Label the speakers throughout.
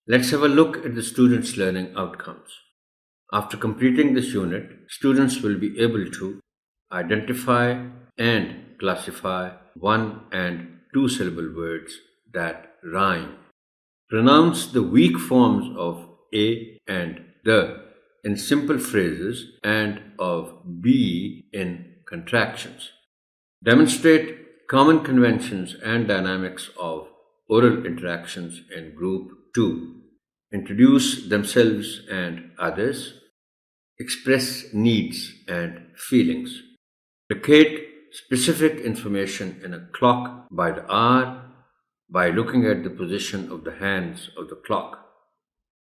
Speaker 1: Let's have a look at the students' learning outcomes. After completing this unit, students will be able to identify and classify one and two syllable words that rhyme, pronounce the weak forms of a and the in simple phrases and of be in contractions, demonstrate common conventions and dynamics of oral interactions in group 2, introduce themselves and others, express needs and feelings, locate specific information in a clock by the hour by looking at the position of the hands of the clock,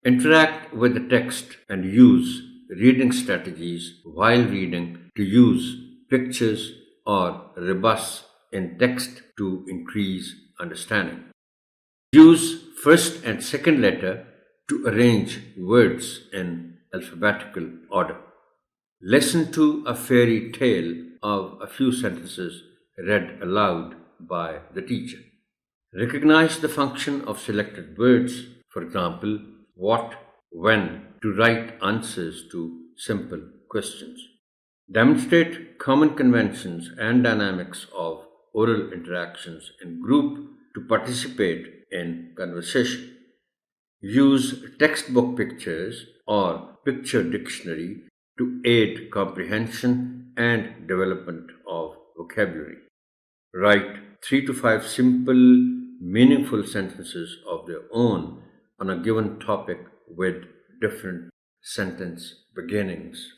Speaker 1: interact with the text and use reading strategies while reading to use pictures or rebus in text to increase understanding. Use first and second letter to arrange words in alphabetical order. Listen to a fairy tale of a few sentences read aloud by the teacher. Recognize the function of selected words, for example, what, when, to write answers to simple questions. Demonstrate common conventions and dynamics of oral interactions in group to participate in conversation. Use textbook pictures or picture dictionary to aid comprehension and development of vocabulary. Write 3 to 5 simple, meaningful sentences of their own on a given topic with different sentence beginnings.